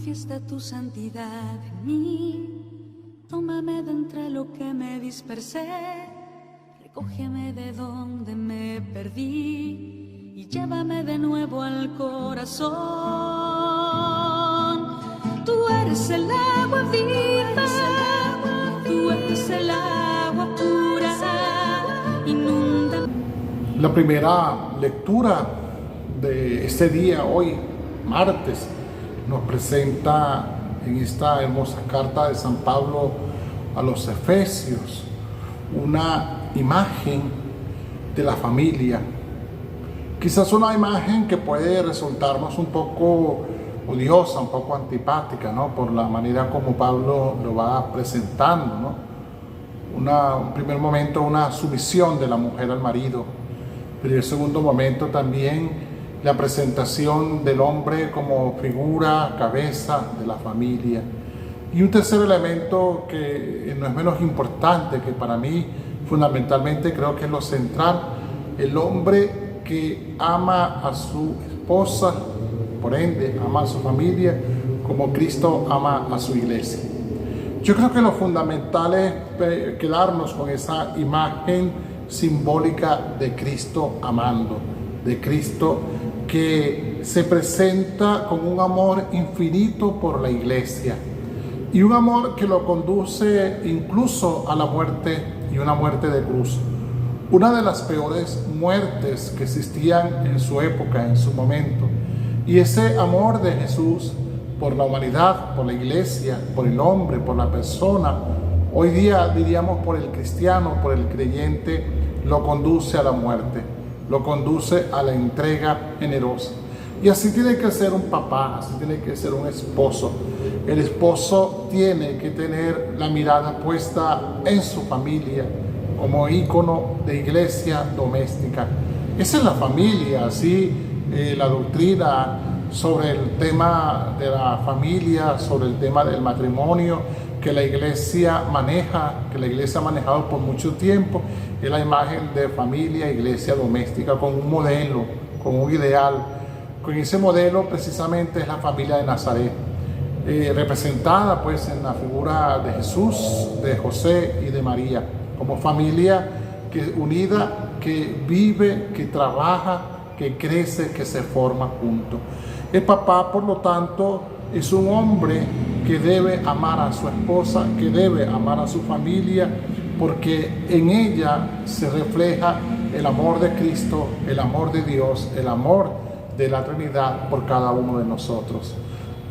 manifiesta tu santidad en mí. Tómame de entre lo que me dispersé, recógeme de donde me perdí y llévame de nuevo al corazón. Tú eres el agua viva, tú eres el agua pura, inunda. La primera lectura de este día, hoy, martes, nos presenta en esta hermosa carta de San Pablo a los Efesios una imagen de la familia. Quizás una imagen que puede resultarnos un poco odiosa, un poco antipática, ¿no? Por la manera como Pablo lo va presentando, ¿no? Un primer momento, una sumisión de la mujer al marido, pero en el segundo momento también la presentación del hombre como figura, cabeza de la familia. Y un tercer elemento que no es menos importante, que para mí fundamentalmente creo que es lo central: el hombre que ama a su esposa, por ende ama a su familia, como Cristo ama a su iglesia. Yo creo que lo fundamental es quedarnos con esa imagen simbólica de Cristo amando, de Cristo que se presenta con un amor infinito por la iglesia, y un amor que lo conduce incluso a la muerte, y una muerte de cruz. Una de las peores muertes que existían en su época, en su momento. Y ese amor de Jesús por la humanidad, por la iglesia, por el hombre, por la persona, hoy día diríamos por el cristiano, por el creyente, lo conduce a la muerte, lo conduce a la entrega generosa. Y así tiene que ser un papá, así tiene que ser un esposo. El esposo tiene que tener la mirada puesta en su familia como ícono de iglesia doméstica. Esa es la familia, así la doctrina sobre el tema de la familia, sobre el tema del matrimonio, que la iglesia maneja, que la iglesia ha manejado por mucho tiempo, es la imagen de familia, iglesia doméstica, con un modelo, con un ideal. Con ese modelo precisamente es la familia de Nazaret, representada pues en la figura de Jesús, de José y de María, como familia unida, que vive, que trabaja, que crece, que se forma junto. El papá, por lo tanto, es un hombre que debe amar a su esposa, que debe amar a su familia, porque en ella se refleja el amor de Cristo, el amor de Dios, el amor de la Trinidad por cada uno de nosotros.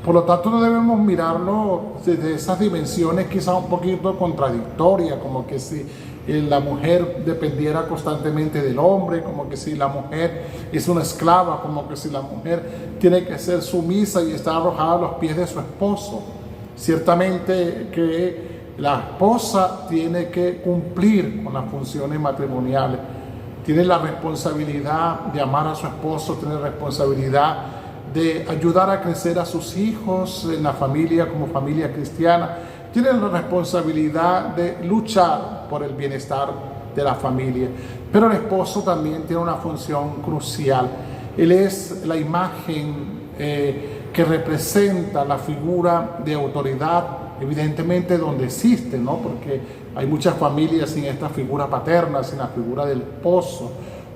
Por lo tanto, no debemos mirarlo desde esas dimensiones quizás un poquito contradictorias, como que si la mujer dependiera constantemente del hombre, como que si la mujer es una esclava, como que si la mujer tiene que ser sumisa y estar arrojada a los pies de su esposo. Ciertamente que la esposa tiene que cumplir con las funciones matrimoniales, tiene la responsabilidad de amar a su esposo, tiene la responsabilidad de ayudar a crecer a sus hijos en la familia como familia cristiana, tiene la responsabilidad de luchar por el bienestar de la familia. Pero el esposo también tiene una función crucial. Él es la imagen que representa la figura de autoridad, evidentemente donde existe, ¿no? Porque hay muchas familias sin esta figura paterna, sin la figura del esposo,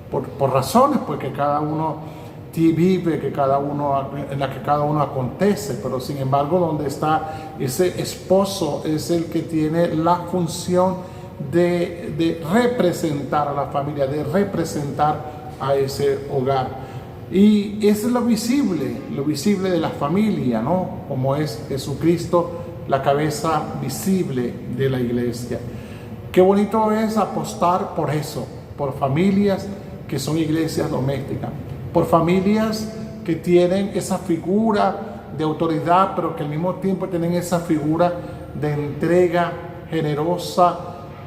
por razones pues que cada uno vive, en la que cada uno acontece, pero sin embargo donde está ese esposo es el que tiene la función de representar a la familia, de representar a ese hogar. Y es lo visible de la familia, ¿no? Como es Jesucristo, la cabeza visible de la iglesia. Qué bonito es apostar por eso, por familias que son iglesias domésticas, por familias que tienen esa figura de autoridad, pero que al mismo tiempo tienen esa figura de entrega generosa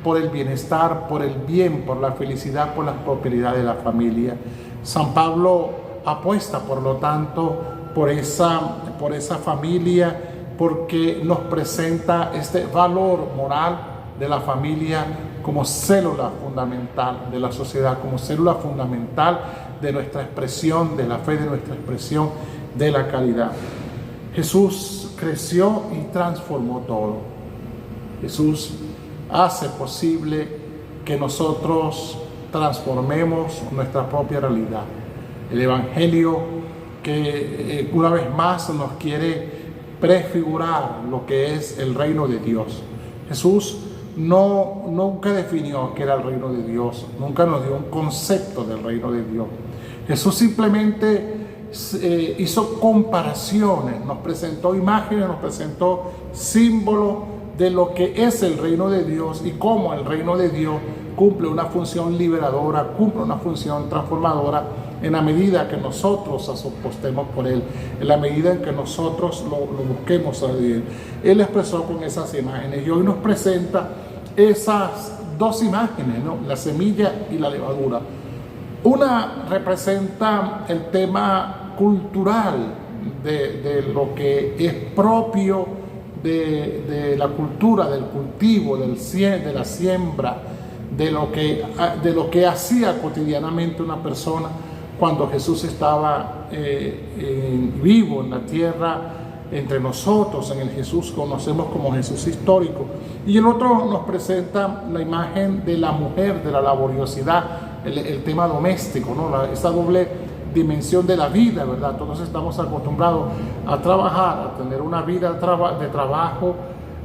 por el bienestar, por el bien, por la felicidad, por la prosperidad de la familia. San Pablo apuesta, por lo tanto, por esa familia, porque nos presenta este valor moral de la familia como célula fundamental de la sociedad, como célula fundamental de nuestra expresión de la fe, de nuestra expresión de la caridad. Jesús creció y transformó todo. Jesús hace posible que nosotros transformemos nuestra propia realidad. El Evangelio que una vez más nos quiere prefigurar lo que es el reino de Dios. Jesús nunca definió qué era el reino de Dios, nunca nos dio un concepto del reino de Dios. Jesús simplemente hizo comparaciones, nos presentó imágenes, nos presentó símbolos de lo que es el reino de Dios y cómo el reino de Dios cumple una función liberadora, cumple una función transformadora en la medida que nosotros apostemos por Él, en la medida en que nosotros lo busquemos a Él. Él expresó con esas imágenes y hoy nos presenta esas dos imágenes, ¿no? La semilla y la levadura. Una representa el tema cultural de lo que es propio de la cultura, del cultivo, de la siembra, de lo que hacía cotidianamente una persona cuando Jesús estaba vivo en la tierra entre nosotros, en el Jesús que conocemos como Jesús histórico. Y el otro nos presenta la imagen de la mujer, de la laboriosidad, el tema doméstico, ¿no? Esa doble dimensión de la vida, ¿verdad? Todos estamos acostumbrados a trabajar, a tener una vida de trabajo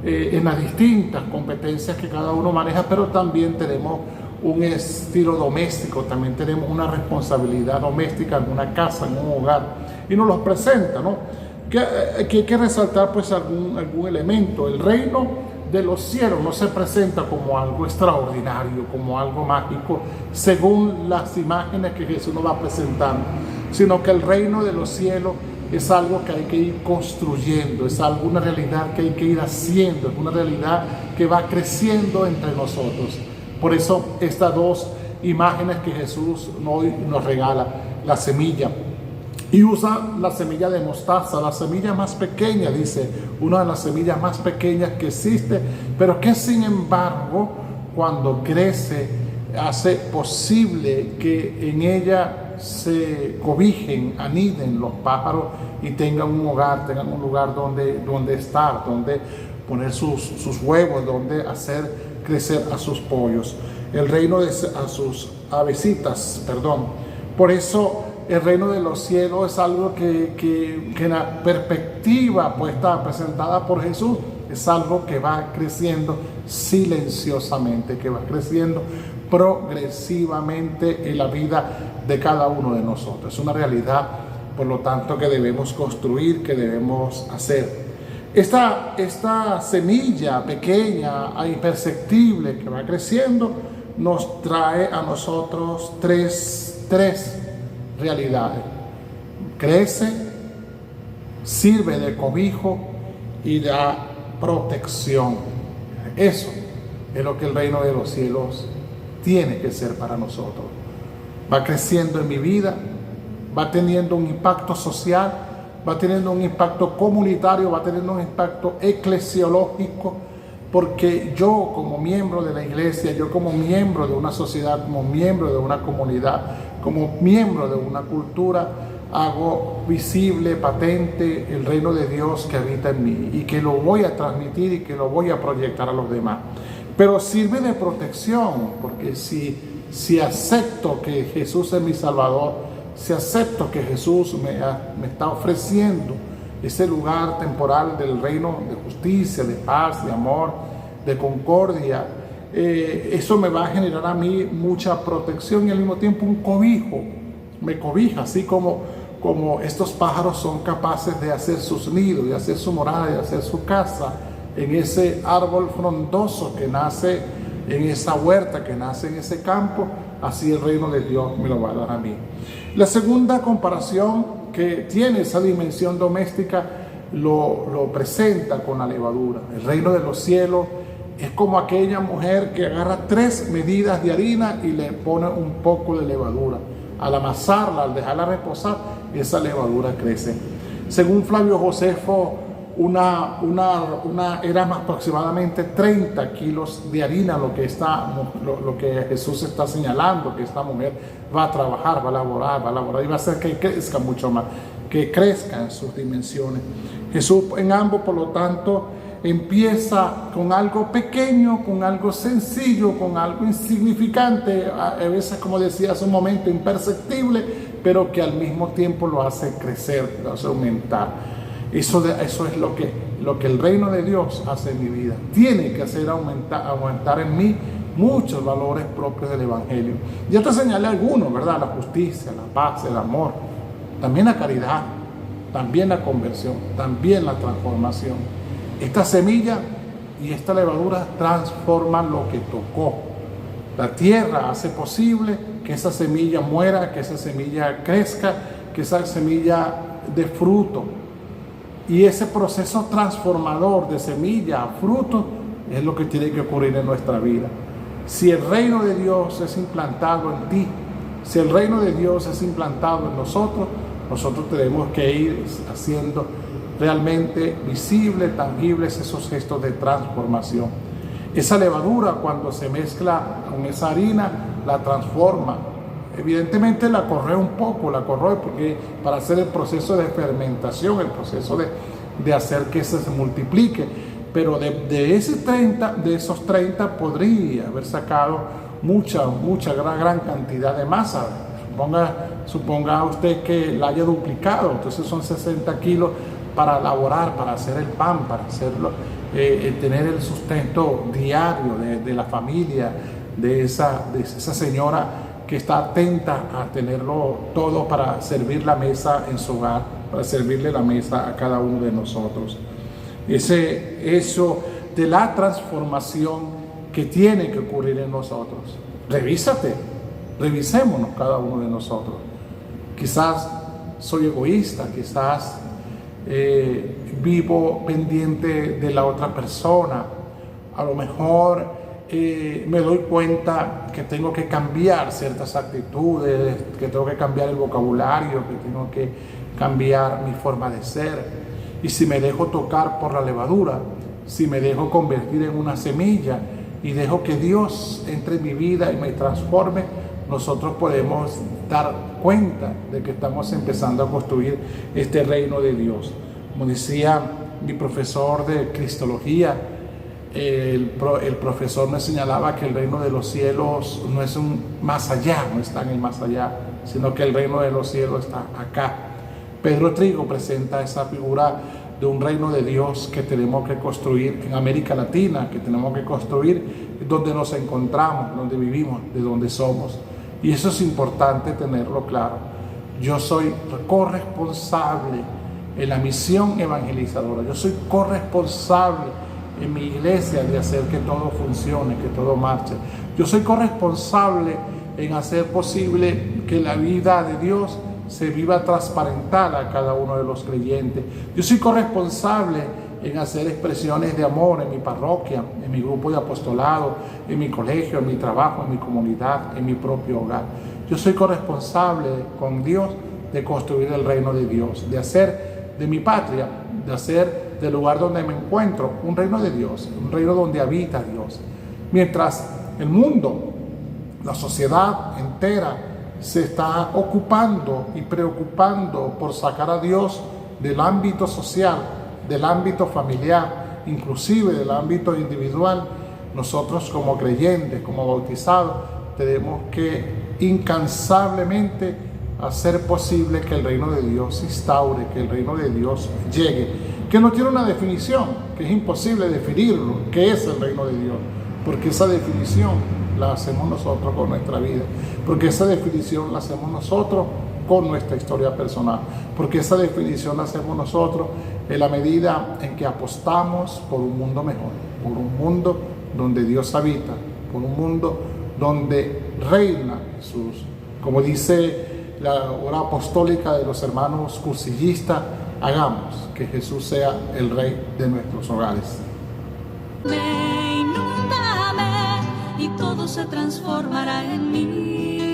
en las distintas competencias que cada uno maneja, pero también tenemos un estilo doméstico, también tenemos una responsabilidad doméstica en una casa, en un hogar, y nos los presenta, ¿no? Que hay que resaltar pues algún elemento. El reino de los cielos no se presenta como algo extraordinario, como algo mágico, según las imágenes que Jesús nos va presentando, sino que el reino de los cielos es algo que hay que ir construyendo, es una realidad que hay que ir haciendo, es una realidad que va creciendo entre nosotros. Por eso estas dos imágenes que Jesús hoy nos regala, la semilla, y usa la semilla de mostaza, la semilla más pequeña, dice, una de las semillas más pequeñas que existe, pero que sin embargo, cuando crece, hace posible que en ella se cobijen, aniden los pájaros y tengan un hogar, tengan un lugar donde estar, donde poner sus huevos, donde hacer crecer a sus pollos, a sus avecitas, perdón. Por eso el reino de los cielos es algo que en la perspectiva presentada por Jesús es algo que va creciendo silenciosamente, que va creciendo progresivamente en la vida de cada uno de nosotros. Es una realidad, por lo tanto, que debemos construir, que debemos hacer. Esta semilla pequeña e imperceptible que va creciendo nos trae a nosotros tres realidades. Crece, sirve de cobijo y da protección. Eso es lo que el reino de los cielos tiene que ser para nosotros. Va creciendo en mi vida, va teniendo un impacto social, va teniendo un impacto comunitario, va teniendo un impacto eclesiológico, porque yo como miembro de la iglesia, yo como miembro de una sociedad, como miembro de una comunidad, como miembro de una cultura, hago visible, patente el reino de Dios que habita en mí y que lo voy a transmitir y que lo voy a proyectar a los demás. Pero sirve de protección, porque si acepto que Jesús es mi Salvador, si acepto que Jesús me está ofreciendo ese lugar temporal del reino de justicia, de paz, de amor, de concordia, eso me va a generar a mí mucha protección y al mismo tiempo un cobijo. Me cobija, así como estos pájaros son capaces de hacer sus nidos, de hacer su morada, de hacer su casa en ese árbol frondoso que nace en esa huerta, que nace en ese campo. Así el reino de Dios me lo va a dar a mí. La segunda comparación que tiene esa dimensión doméstica lo presenta con la levadura. El reino de los cielos es como aquella mujer que agarra 3 medidas de harina y le pone un poco de levadura. Al amasarla, al dejarla reposar, esa levadura crece. Según Flavio Josefo, eran aproximadamente 30 kilos de harina lo que Jesús está señalando, que esta mujer va a trabajar, va a elaborar y va a hacer que crezca mucho más. que crezca en sus dimensiones. Jesús en ambos, por lo tanto, empieza con algo pequeño, con algo sencillo, con algo insignificante, a veces, como decía hace un momento, imperceptible, pero que al mismo tiempo lo hace crecer, lo hace aumentar. Eso es lo que el reino de Dios hace en mi vida. Tiene que hacer aumentar en mí muchos valores propios del Evangelio. Yo te señalé algunos, ¿verdad? La justicia, la paz, el amor, también la caridad, también la conversión, también la transformación. Esta semilla y esta levadura transforman lo que tocó. La tierra hace posible que esa semilla muera, que esa semilla crezca, que esa semilla dé fruto. Y ese proceso transformador de semilla a fruto es lo que tiene que ocurrir en nuestra vida. Si el reino de Dios es implantado en ti, si el reino de Dios es implantado en nosotros tenemos que ir haciendo realmente visibles, tangibles esos gestos de transformación. Esa levadura, cuando se mezcla con esa harina, la transforma. Evidentemente la corroe un poco, porque para hacer el proceso de fermentación, el proceso de hacer que se multiplique. Pero de esos 30 podría haber sacado mucha gran cantidad de masa. Suponga usted que la haya duplicado, entonces son 60 kilos para elaborar, para hacer el pan, para hacerlo, tener el sustento diario de la familia, de esa señora que está atenta a tenerlo todo para servir la mesa en su hogar, para servirle la mesa a cada uno de nosotros. Eso de la transformación que tiene que ocurrir en nosotros. Revisémonos cada uno de nosotros. Quizás soy egoísta, quizás vivo pendiente de la otra persona. A lo mejor me doy cuenta que tengo que cambiar ciertas actitudes, que tengo que cambiar el vocabulario, que tengo que cambiar mi forma de ser. Y si me dejo tocar por la levadura, si me dejo convertir en una semilla y dejo que Dios entre en mi vida y me transforme, nosotros podemos dar cuenta de que estamos empezando a construir este reino de Dios. Como decía mi profesor de Cristología, el profesor me señalaba que el reino de los cielos no es un más allá, no está en el más allá, sino que el reino de los cielos está acá. Pedro Trigo presenta esa figura de un reino de Dios que tenemos que construir en América Latina, que tenemos que construir donde nos encontramos, donde vivimos, de donde somos. Y eso es importante tenerlo claro. Yo soy corresponsable en la misión evangelizadora. Yo soy corresponsable en mi iglesia de hacer que todo funcione, que todo marche. Yo soy corresponsable en hacer posible que la vida de Dios se viva transparentada a cada uno de los creyentes. Yo soy corresponsable en hacer expresiones de amor en mi parroquia, en mi grupo de apostolado, en mi colegio, en mi trabajo, en mi comunidad, en mi propio hogar. Yo soy corresponsable con Dios de construir el reino de Dios, de hacer de mi patria, de hacer del lugar donde me encuentro un reino de Dios, un reino donde habita Dios. Mientras el mundo, la sociedad entera, se está ocupando y preocupando por sacar a Dios del ámbito social, del ámbito familiar, inclusive del ámbito individual, nosotros como creyentes, como bautizados, tenemos que incansablemente hacer posible que el reino de Dios se instaure, que el reino de Dios llegue, que no tiene una definición, que es imposible definirlo, qué es el reino de Dios, porque esa definición la hacemos nosotros con nuestra vida, porque esa definición la hacemos nosotros con nuestra historia personal, porque esa definición la hacemos nosotros en la medida en que apostamos por un mundo mejor, por un mundo donde Dios habita, por un mundo donde reina Jesús. Como dice la hora apostólica de los hermanos cursillistas, hagamos que Jesús sea el Rey de nuestros hogares. Inúndame y todo se transformará en mí.